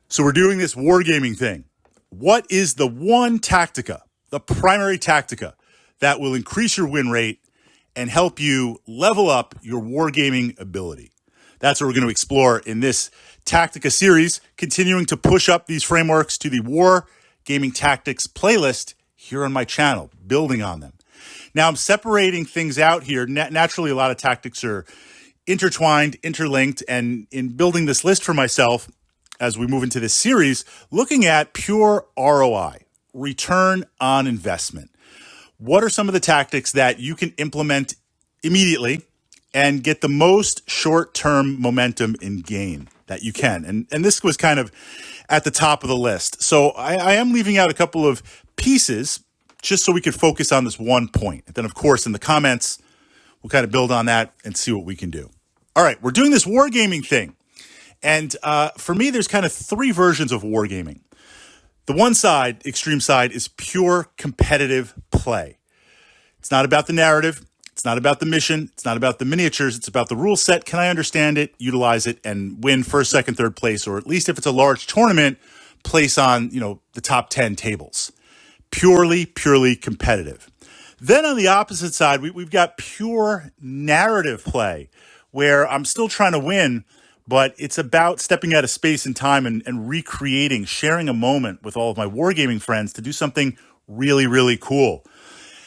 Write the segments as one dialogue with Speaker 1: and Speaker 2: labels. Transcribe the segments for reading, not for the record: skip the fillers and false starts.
Speaker 1: So we're doing this wargaming thing. What is the one tactica, the primary tactica, that will increase your win rate and help you level up your wargaming ability? That's what we're going to explore in this Tactica series, continuing to push up these frameworks to the Wargaming Tactics playlist here on my channel, building on them. Now, I'm separating things out here. Naturally, a lot of tactics are intertwined, interlinked, and in building this list for myself, as we move into this series, looking at pure ROI, return on investment. What are some of the tactics that you can implement immediately and get the most short-term momentum and gain that you can? And this was kind of at the top of the list. So I am leaving out a couple of pieces just so we could focus on this one point. And then, of course, in the comments, we'll kind of build on that and see what we can do. All right, we're doing this wargaming thing. And for me, there's kind of three versions of wargaming. The one side, extreme side, is pure competitive play. It's not about the narrative. It's not about the mission. It's not about the miniatures. It's about the rule set. Can I understand it, utilize it, and win first, second, third place, or at least if it's a large tournament, place on, the top 10 tables. Purely competitive. Then on the opposite side, we've got pure narrative play, where I'm still trying to win, but it's about stepping out of space and time and recreating, sharing a moment with all of my wargaming friends to do something really cool.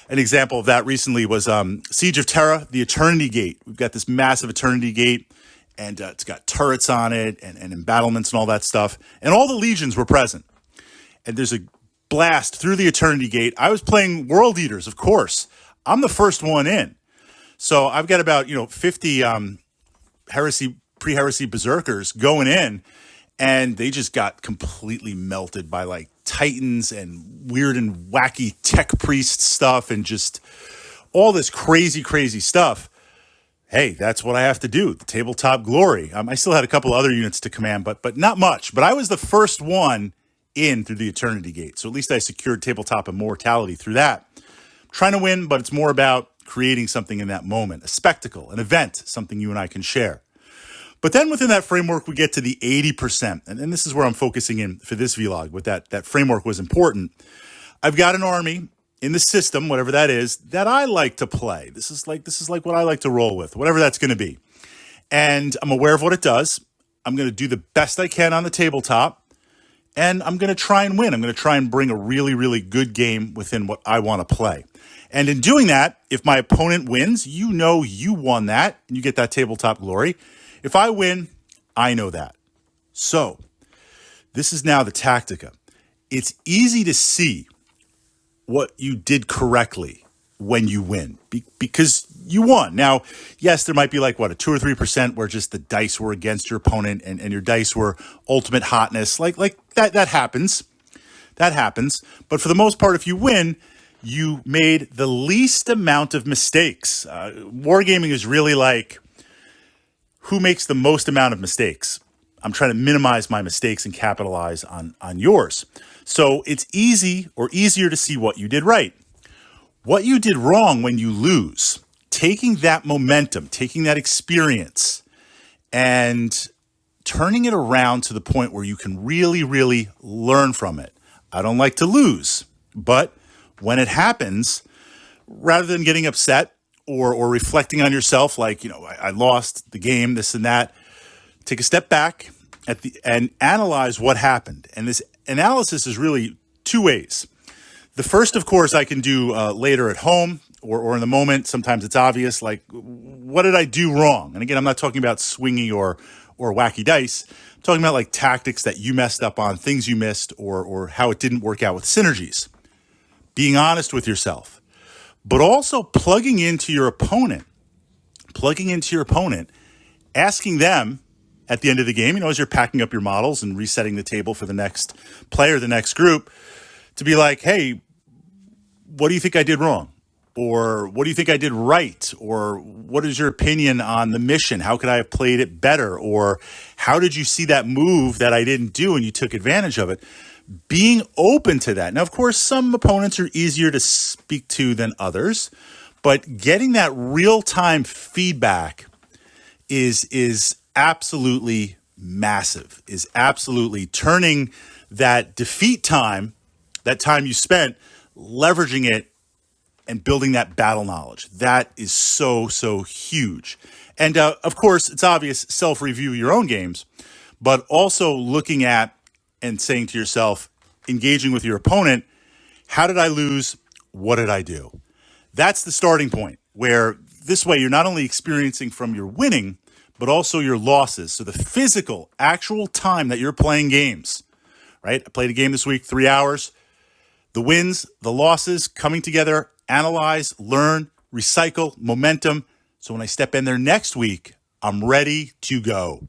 Speaker 1: An example of that recently was Siege of Terra, the Eternity Gate. We've got this massive Eternity Gate, and it's got turrets on it and embattlements and all that stuff. And all the legions were present. And there's a blast through the Eternity Gate. I was playing World Eaters, of course. I'm the first one in. So I've got about 50 pre-heresy berserkers going in, and they just got completely melted by like titans and weird and wacky tech priest stuff and just all this crazy stuff. Hey, that's what I have to do. The tabletop glory. I still had a couple other units to command, but not much. But I was the first one in through the Eternity Gate. So at least I secured tabletop immortality through that. I'm trying to win, but it's more about creating something in that moment, a spectacle, an event, something you and I can share. But then within that framework, we get to the 80%. And this is where I'm focusing in for this vlog, with that framework was important. I've got an army in the system, whatever that is, that I like to play. This is like what I like to roll with, whatever that's going to be. And I'm aware of what it does. I'm going to do the best I can on the tabletop. And I'm going to try and win. I'm going to try and bring a really good game within what I want to play. And in doing that, if my opponent wins, you won that, and you get that tabletop glory. If I win, I know that. So this is now the tactica. It's easy to see what you did correctly when you win because you won. Now, yes, there might be like a 2 or 3% where just the dice were against your opponent and your dice were ultimate hotness. Like that happens. That happens. But for the most part, if you win, you made the least amount of mistakes. Wargaming is really like, who makes the most amount of mistakes? I'm trying to minimize my mistakes and capitalize on yours. So it's easy or easier to see what you did right. What you did wrong when you lose, taking that momentum, taking that experience, and turning it around to the point where you can really learn from it. I don't like to lose, but when it happens, rather than getting upset, or reflecting on yourself like, I lost the game, this and that, take a step back and analyze what happened. And this analysis is really two ways. The first, of course, I can do later at home or in the moment. Sometimes it's obvious, like, what did I do wrong? And again, I'm not talking about swingy or wacky dice. I'm talking about like tactics that you messed up on, things you missed, or how it didn't work out with synergies. Being honest with yourself. But also plugging into your opponent, asking them at the end of the game, as you're packing up your models and resetting the table for the next player, the next group, to be like, hey, what do you think I did wrong? Or what do you think I did right? Or what is your opinion on the mission? How could I have played it better? Or how did you see that move that I didn't do and you took advantage of it? Being open to that. Now, of course, some opponents are easier to speak to than others, but getting that real-time feedback is absolutely massive, is absolutely turning that defeat time, that time you spent, leveraging it and building that battle knowledge. That is so, so huge. And of course, it's obvious, self-review your own games, but also looking at and saying to yourself, engaging with your opponent, how did I lose? What did I do? That's the starting point, where this way you're not only experiencing from your winning, but also your losses. So the physical, actual time that you're playing games, right? I played a game this week, 3 hours. The wins, the losses, coming together, analyze, learn, recycle, momentum. So when I step in there next week, I'm ready to go.